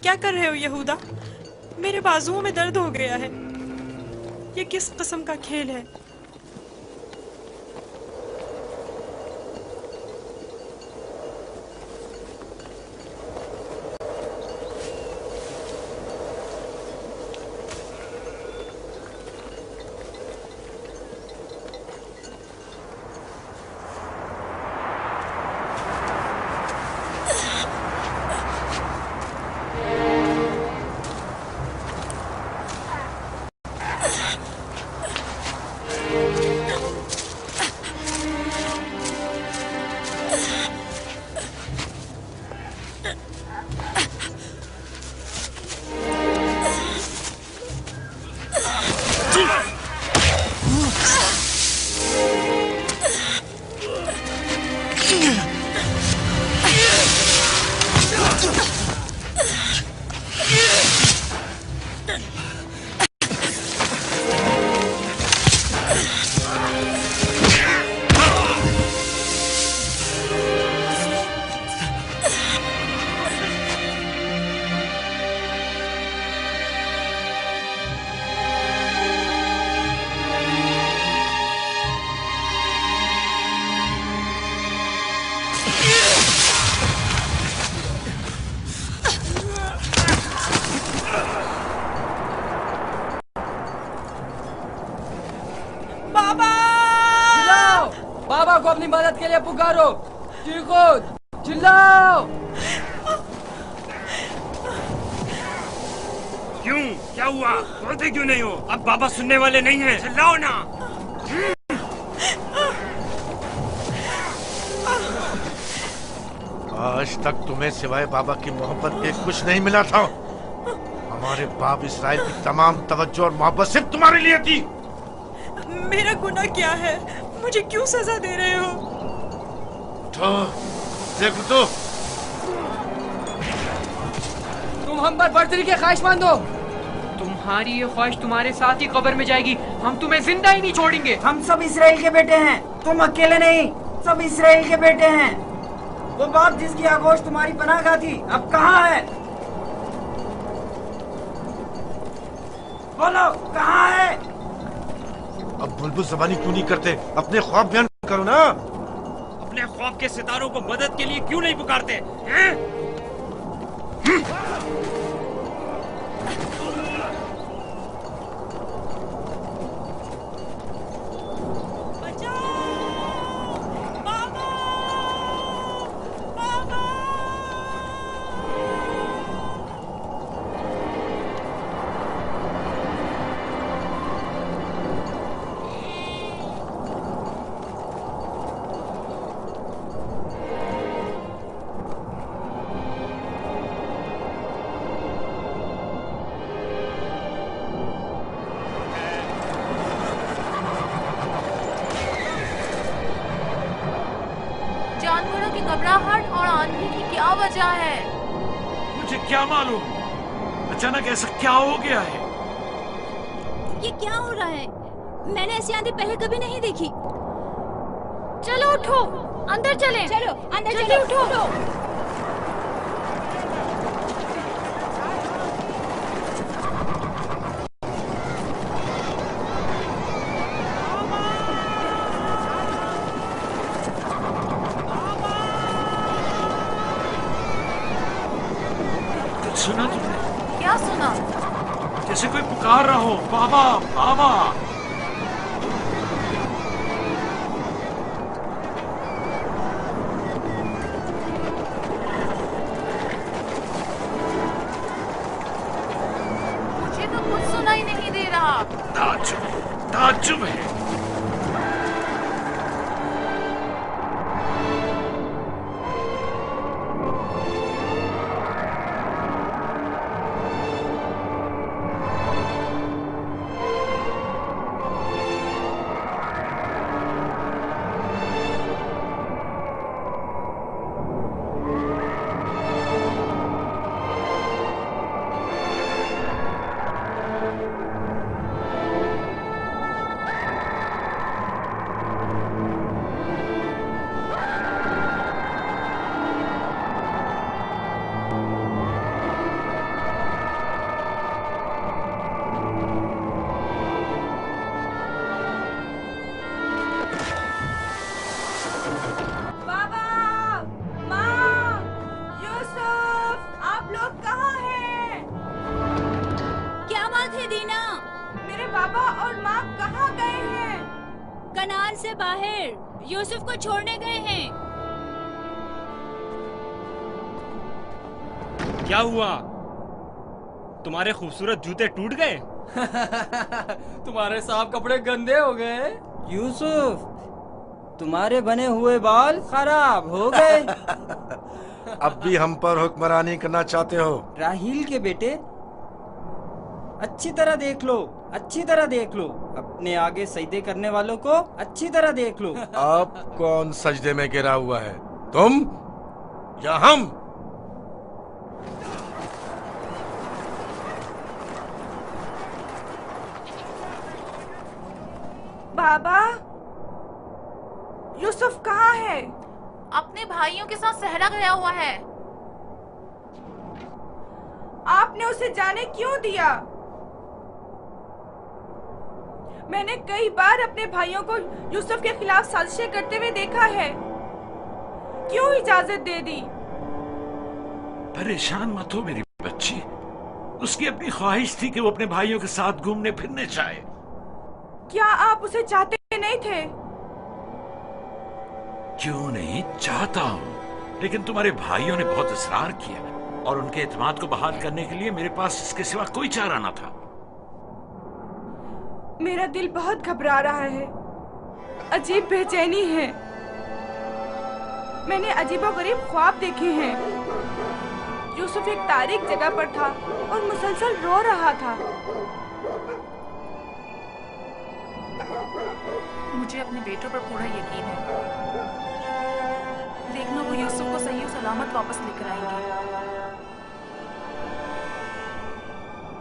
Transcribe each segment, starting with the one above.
क्या कर रहे हो यहूदा? मेरे बाजुओं में दर्द हो गया है। ये किस किस्म का खेल है? बाबा को अपनी मदद के लिए पुकारो। चीखो, चिल्लाओ। क्यों? क्या हुआ? बोलते क्यों नहीं हो? अब बाबा सुनने वाले नहीं हैं। चिल्लाओ ना। आज तक तुम्हें सिवाय बाबा की मोहब्बत के कुछ नहीं मिला था। हमारे बाप इसराइल की तमाम तवज्जो और मोहब्बत सिर्फ तुम्हारे लिए थी। मेरा गुनाह क्या है? मुझे क्यों सजा दे रहे हो? तो देखो तो। तुम हम पर बर्तरी के ख्वाहिशमंद हो। तुम्हारी ये ख्वाहिश तुम्हारे साथ ही कब्र में जाएगी। हम तुम्हें जिंदा ही नहीं छोड़ेंगे। हम सब इसराइल के बेटे हैं, तुम अकेले नहीं, सब इसराइल के बेटे हैं। वो बाप जिसकी आगोश तुम्हारी पनाह थी, अब कहाँ है? बोलो, कहाँ है? अब बुलबुल ज़बानी क्यों नहीं करते? अपने ख्वाब बयान करो ना। अपने ख्वाब के सितारों को मदद के लिए क्यों नहीं पुकारते हैं? घबराहट और आंधी की क्या वजह है? मुझे क्या मालूम, अचानक ऐसा क्या हो गया है? ये क्या हो रहा है? मैंने ऐसी आंधी पहले कभी नहीं देखी। चलो उठो, अंदर चलें। चलो अंदर चलो, उठो। सुना तुमने? क्या सुना? जैसे कोई पुकार रहा हो, बाबा बाबा। मुझे तो कुछ सुनाई नहीं दे रहा। ताज्जुब है। दीना। मेरे बाबा और माँ कहाँ गए हैं? कनाल से बाहर यूसुफ को छोड़ने गए हैं। क्या हुआ? तुम्हारे खूबसूरत जूते टूट गए? तुम्हारे साफ कपड़े गंदे हो गए। यूसुफ, तुम्हारे बने हुए बाल खराब हो गए। अब भी हम पर हुक्मरानी करना चाहते हो? राहील के बेटे, अच्छी तरह देख लो, अच्छी तरह देख लो। अपने आगे सजदे करने वालों को अच्छी तरह देख लो। अब कौन सजदे में गिरा हुआ है, तुम या हम? बाबा, यूसुफ कहाँ है? अपने भाइयों के साथ सहरा गया हुआ है। आपने उसे जाने क्यों दिया? मैंने कई बार अपने भाइयों को यूसुफ के खिलाफ साजिशें करते हुए देखा है। क्यों इजाजत दे दी? परेशान मत हो मेरी बच्ची। उसकी अपनी ख्वाहिश थी कि वो अपने भाइयों के साथ घूमने फिरने जाए। क्या आप उसे चाहते नहीं थे? क्यों नहीं, चाहता हूँ, लेकिन तुम्हारे भाइयों ने बहुत इसरार किया और उनके एतमाद को बहाल करने के लिए मेरे पास इसके सिवा कोई चारा न था। मेरा दिल बहुत घबरा रहा है, अजीब बेचैनी है। मैंने अजीबोगरीब ख्वाब देखे हैं। यूसुफ एक तारीक जगह पर था और मुसलसल रो रहा था। मुझे अपने बेटों पर पूरा यकीन है। देखना, वो यूसुफ को सही और सलामत वापस लेकर आएंगे।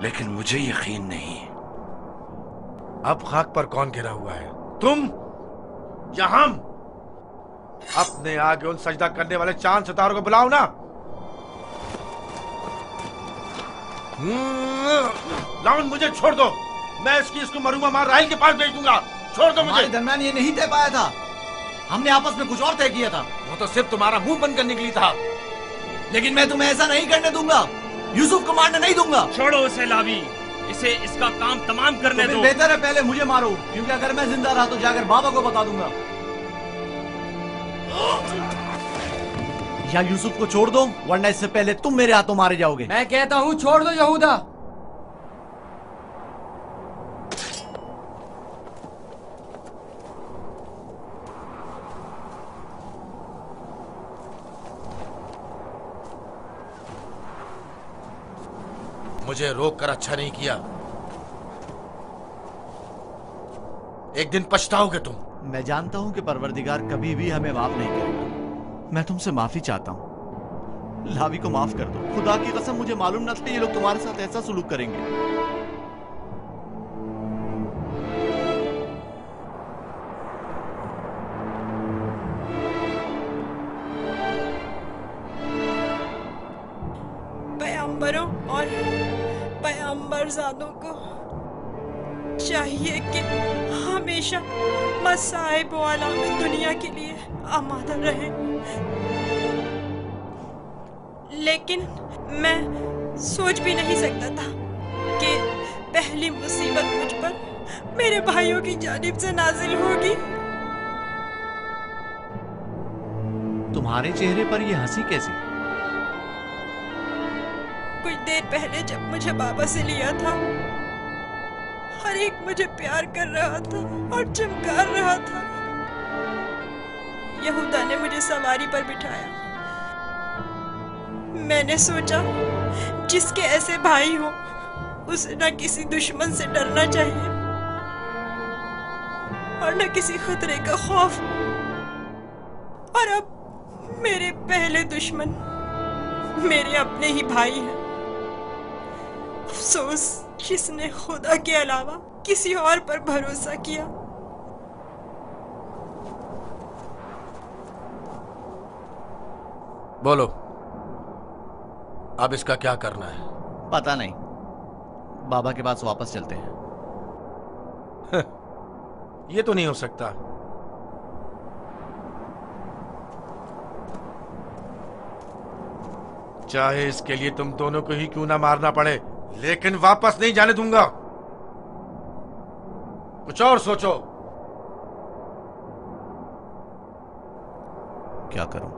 लेकिन मुझे यकीन नहीं। अब खाक पर कौन गिरा हुआ है, तुम या हम? अपने आगे उन सजदा करने वाले चांद सितारों को बुलाओ ना। लाउन, मुझे छोड़ दो। मैं इसको मरूंगा मार राहिल के पास भेज दूंगा। छोड़ दो मुझे। दरमियान ये नहीं तय पाया था, हमने आपस में कुछ और तय किया था। वो तो सिर्फ तुम्हारा मुंह बंद करने के लिए था। लेकिन मैं तुम्हें ऐसा नहीं करने दूंगा, यूसुफ को मारने नहीं दूंगा। छोड़ो उसे लावी, इसे इसका काम तमाम करने दो। बेहतर है पहले मुझे मारो, क्योंकि अगर मैं जिंदा रहा तो जाकर बाबा को बता दूंगा। या यूसुफ को छोड़ दो, वरना इससे पहले तुम मेरे हाथों मारे जाओगे। मैं कहता हूँ छोड़ दो यहूदा। मुझे रोक कर अच्छा नहीं किया। एक दिन पछताओगे तुम। मैं जानता हूं कि परवरदिगार कभी भी हमें माफ नहीं करेगा। मैं तुमसे माफी चाहता हूं। लावी को माफ कर दो। खुदा की कसम, मुझे मालूम न था ये लोग तुम्हारे साथ ऐसा सुलूक करेंगे। पैगंबरों और पैगंबरजादों को चाहिए कि हमेशा मसाइब और आलामत दुनिया के लिए आमादा रहे। लेकिन मैं सोच भी नहीं सकता था कि पहली मुसीबत मुझ पर मेरे भाइयों की जानिब से नाजिल होगी। तुम्हारे चेहरे पर यह हंसी कैसी? कुछ देर पहले जब मुझे बाबा से लिया था, हर एक मुझे प्यार कर रहा था और चमकार रहा था। यहूदा ने मुझे सवारी पर बिठाया। मैंने सोचा जिसके ऐसे भाई हो उसे न किसी दुश्मन से डरना चाहिए और न किसी खतरे का खौफ। और अब मेरे पहले दुश्मन मेरे अपने ही भाई हैं। अफसोस जिसने खुदा के अलावा किसी और पर भरोसा किया। बोलो, अब इसका क्या करना है? पता नहीं, बाबा के पास वापस चलते हैं। ये तो नहीं हो सकता। चाहे इसके लिए तुम दोनों को ही क्यों ना मारना पड़े, लेकिन वापस नहीं जाने दूंगा। कुछ और सोचो। क्या करूं?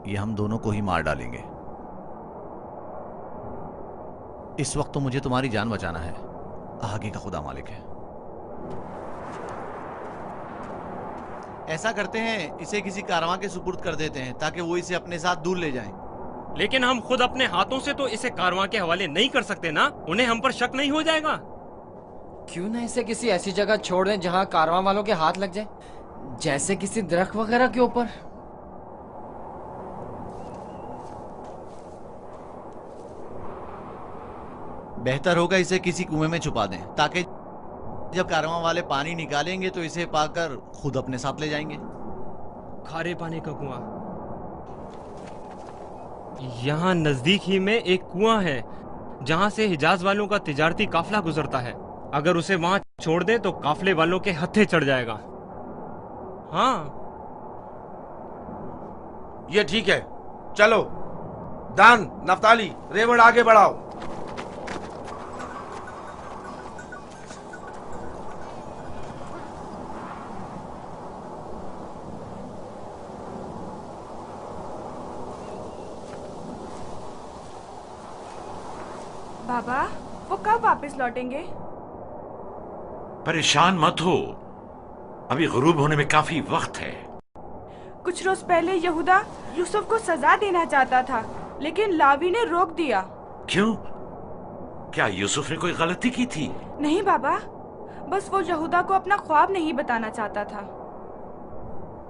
ये हम दोनों को ही मार डालेंगे। इस वक्त तो मुझे तुम्हारी जान बचाना है, आगे का खुदा मालिक है। ऐसा करते हैं, इसे किसी कारवां के सुपुर्द कर देते हैं ताकि वो इसे अपने साथ दूर ले जाएं। लेकिन हम खुद अपने हाथों से तो इसे कारवां के हवाले नहीं कर सकते ना, उन्हें हम पर शक नहीं हो जाएगा? क्यों ना इसे किसी ऐसी जगह छोड़ दें जहां कारवां वालों के हाथ लग जाए, जैसे किसी दरख्त वगैरह के ऊपर। बेहतर होगा इसे किसी कुएं में छुपा दें ताकि जब कारवां वाले पानी निकालेंगे तो इसे पाकर खुद अपने साथ ले जाएंगे। खारे पानी का कुआं। यहाँ नजदीक ही में एक कुआं है जहाँ से हिजाज वालों का तिजारती काफिला गुजरता है। अगर उसे वहाँ छोड़ दें तो काफिले वालों के हत्थे चढ़ जाएगा। हाँ, ये ठीक है, चलो। दान, नफ्ताली, रेवड़ आगे बढ़ाओ। बाबा, वो कब वापस लौटेंगे? परेशान मत हो, अभी गुरूब होने में काफी वक्त है। कुछ रोज पहले यहूदा यूसुफ को सजा देना चाहता था, लेकिन लावी ने रोक दिया। क्यों? क्या यूसुफ ने कोई गलती की थी? नहीं बाबा, बस वो यहूदा को अपना ख्वाब नहीं बताना चाहता था।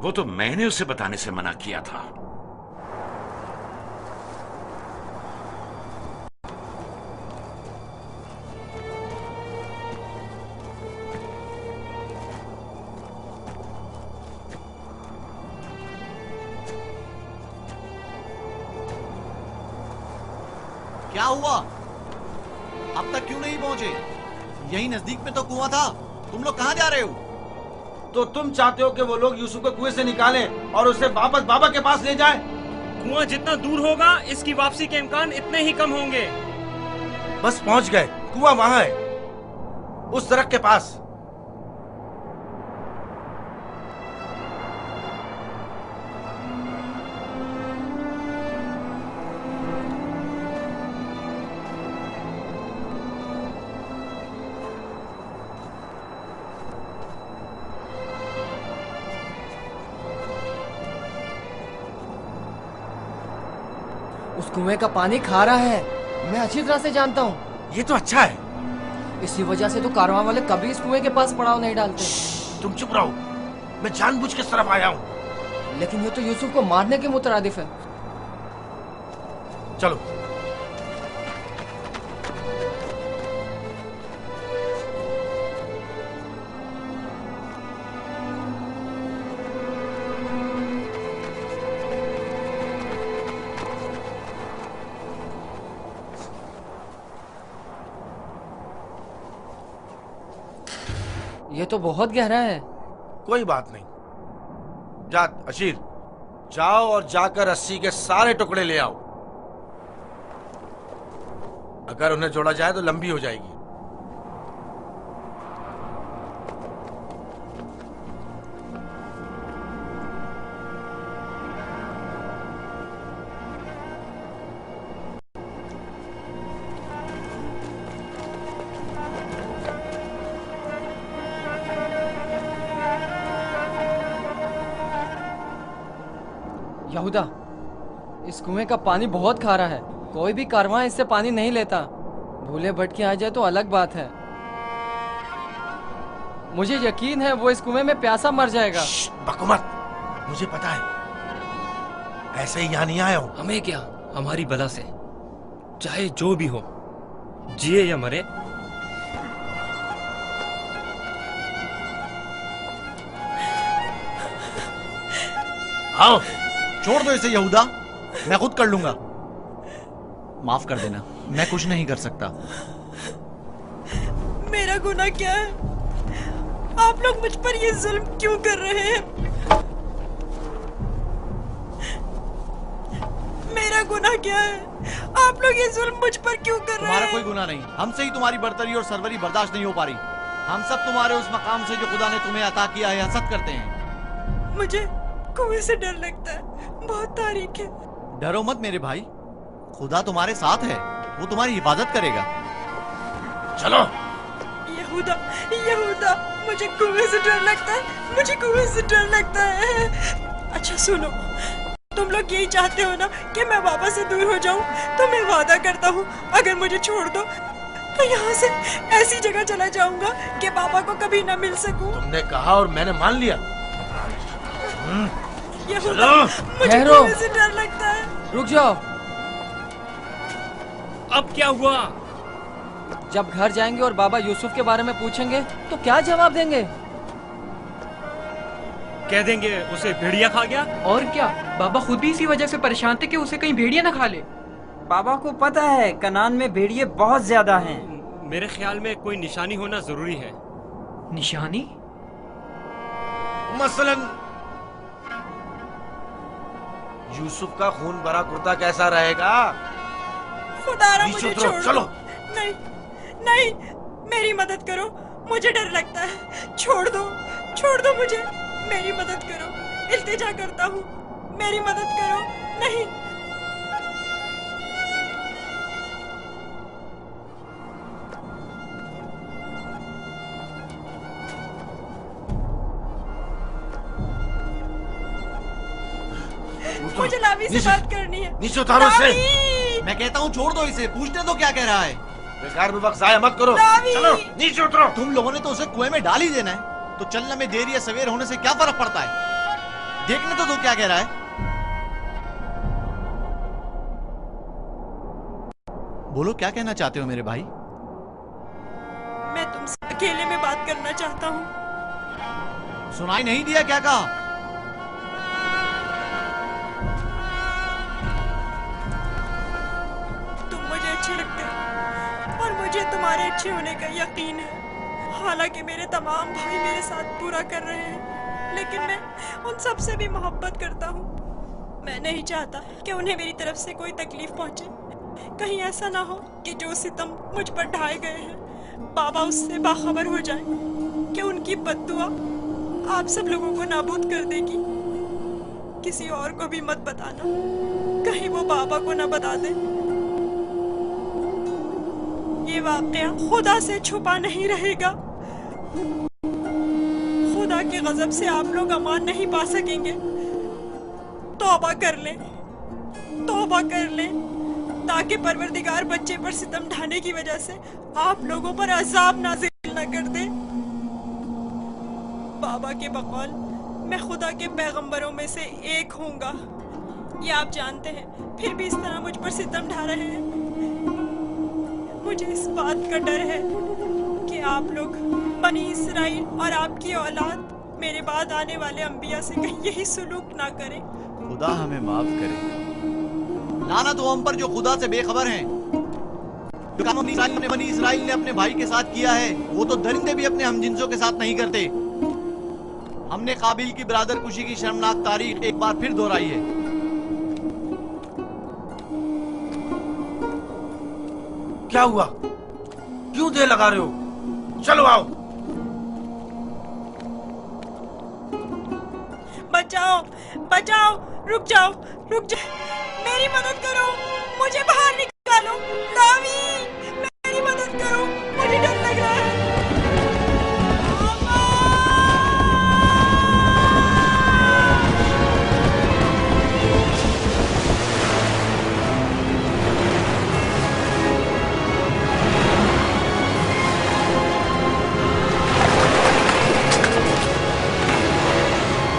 वो तो मैंने उसे बताने से मना किया था। क्या हुआ? अब तक क्यों नहीं पहुंचे? यही नजदीक में तो कुआं था। तुम लोग कहां जा रहे हो? तो तुम चाहते हो कि वो लोग यूसुफ को कुएं से निकालें और उसे वापस बाबा के पास ले जाएं? कुआं जितना दूर होगा इसकी वापसी के इम्कान इतने ही कम होंगे। बस पहुंच गए, कुआं वहां है, उस दरख्त के पास। उस कुएं का पानी खारा है, मैं अच्छी तरह से जानता हूँ। ये तो अच्छा है। इसी वजह से तो कारवां वाले कभी इस कुएं के पास पड़ाव नहीं डालते। तुम चुप रहो, मैं जानबूझ के इस तरफ आया हूँ। लेकिन ये तो यूसुफ को मारने के मुतरादिफ है। चलो। ये तो बहुत गहरा है। कोई बात नहीं। जा अशीर, जाओ और जाकर रस्सी के सारे टुकड़े ले आओ। अगर उन्हें जोड़ा जाए तो लंबी हो जाएगी। यहूदा, इस कुएं का पानी बहुत खारा है, कोई भी कारवां इससे पानी नहीं लेता। भूले भटके आ जाए तो अलग बात है। मुझे यकीन है वो इस कुएं में प्यासा मर जाएगा। बको मत, मुझे पता है। ऐसे ही यहाँ नहीं आया हूँ। हमें क्या, हमारी बला से चाहे जो भी हो, जिए या मरे, आओ। छोड़ दो इसे यहूदा, मैं खुद कर लूंगा। माफ कर देना, मैं कुछ नहीं कर सकता। मेरा गुनाह क्या है? आप लोग मुझ पर ये जुल्म क्यों कर रहे हैं? मेरा गुनाह क्या है? आप लोग ये जुल्म मुझ पर क्यों कर रहे हैं? तुम्हारा कोई गुनाह नहीं, हमसे ही तुम्हारी बर्तरी और सरवरी बर्दाश्त नहीं हो पा रही। हम सब तुम्हारे उस मकाम से जो खुदा ने तुम्हें अता किया है हसद करते हैं। मुझे कुएं से डर लगता है, बहुत तारीख है। डरो मत मेरे भाई, खुदा तुम्हारे साथ है, वो तुम्हारी हिफाजत करेगा। चलो। यहूदा, यहूदा, मुझे कुएं से डर लगता है, मुझे कुएं से डर लगता है। अच्छा सुनो, तुम लोग यही चाहते हो ना कि मैं बाबा से दूर हो जाऊं, तो मैं वादा करता हूँ अगर मुझे छोड़ दो तो यहाँ से ऐसी जगह चला जाऊंगा कि बाबा को कभी ना मिल सकूं। तुमने कहा और मैंने मान लिया। यहूदा, मुझे ठहरो। कुएं से डर लगता है। रुक जाओ। अब क्या हुआ? जब घर जाएंगे और बाबा यूसुफ के बारे में पूछेंगे तो क्या जवाब देंगे? कह देंगे उसे भेड़िया खा गया। और क्या, बाबा खुद भी इसी वजह से परेशान थे कि उसे कहीं भेड़िया ना खा ले। बाबा को पता है कनान में भेड़िए बहुत ज्यादा हैं। मेरे ख्याल में कोई निशानी होना जरूरी है। निशानी? मसलन यूसुफ का खून भरा कुर्ता कैसा रहेगा? खुदारा नीचे मुझे उतरो, छोड़ चलो। दो। नहीं, नहीं, मेरी मदद करो, मुझे डर लगता है। छोड़ दो मुझे, मेरी मदद करो, इल्तिजा करता हूँ, मेरी मदद करो। नहीं। मुझे लावी से बात करनी है। नीचे उतारो इसे। लावी! मैं कहता हूँ छोड़ दो इसे, पूछने दो क्या कह रहा है। बेकार में वक्त जाया मत करो। लावी! चलो नीचे उतरो। तुम लोगों ने तो उसे कुएं में डाल ही देना है, तो चलने में देर या सवेर होने से क्या फर्क पड़ता है? देखने तो दो क्या कह रहा है। बोलो क्या कहना चाहते हो मेरे भाई? मैं तुमसे अकेले में बात करना चाहता हूँ। सुनाई नहीं दिया क्या कहा? तुम मुझे अच्छे लगते हो और मुझे तुम्हारे अच्छे होने का यकीन है। हालांकि मेरे तमाम भाई मेरे साथ पूरा कर रहे हैं, लेकिन मैं उन सब से भी मोहब्बत करता हूँ। मैं नहीं चाहता कि उन्हें मेरी तरफ से कोई तकलीफ पहुंचे। कहीं ऐसा ना हो कि जो सितम मुझ पर ढाए गए हैं बाबा उससे बाखबर हो जाए कि उनकी बद्दुआ आप सब लोगों को नाबूद कर देगी। किसी और को भी मत बताना, कहीं वो बाबा को ना बता दे। ये वाकया खुदा से छुपा नहीं रहेगा। खुदा के गजब से आप लोग अमान नहीं पा सकेंगे। तौबा कर लें, तौबा कर लें, ताकि परवरदिगार बच्चे पर सितम ढाने की वजह से आप लोगों पर अजाब नाज़िल न कर दे। बाबा के बकौल मैं खुदा के पैगंबरों में से एक होऊंगा, ये आप जानते हैं, फिर भी इस तरह मुझ पर सितम ढा रहे हैं। मुझे इस बात का डर है कि आप लोग बनी इसराइल और आपकी औलाद मेरे बाद आने वाले अंबिया से कहीं यही सुलूक ना करें। खुदा हमें माफ करे। लानत हो हम पर जो खुदा से बेखबर हैं। जो काम बनी इसराइल ने अपने भाई के साथ किया है वो तो दरिंदे भी अपने हमजिंसों के साथ नहीं करते। हमने काबिल की बरादर कुशी की शर्मनाक तारीख एक बार फिर दोहराई है। क्या हुआ? क्यों देर लगा रहे हो? चलो आओ। बचाओ, बचाओ, रुक जाओ, रुक जाओ, मेरी मदद करो, मुझे बाहर निकालो।